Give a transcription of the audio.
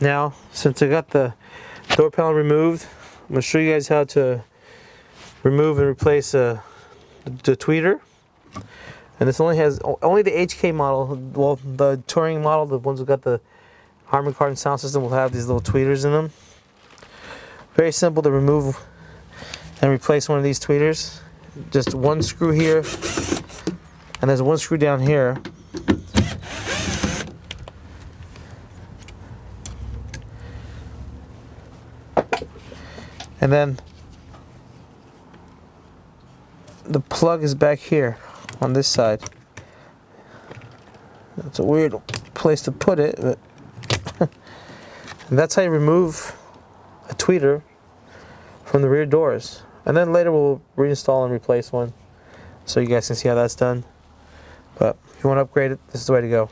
Now, since I got the door panel removed, I'm going to show you guys how to remove and replace the tweeter. And this only has only the HK model. Well, the touring model, the ones that got the Harman Kardon sound system, will have these little tweeters in them. Very simple to remove and replace one of these tweeters. Just one screw here, and there's one screw down here. And then the plug is back here on this side. It's a weird place to put it, but and that's how you remove a tweeter from the rear doors. And then later we'll reinstall and replace one so you guys can see how that's done. But if you want to upgrade it, this is the way to go.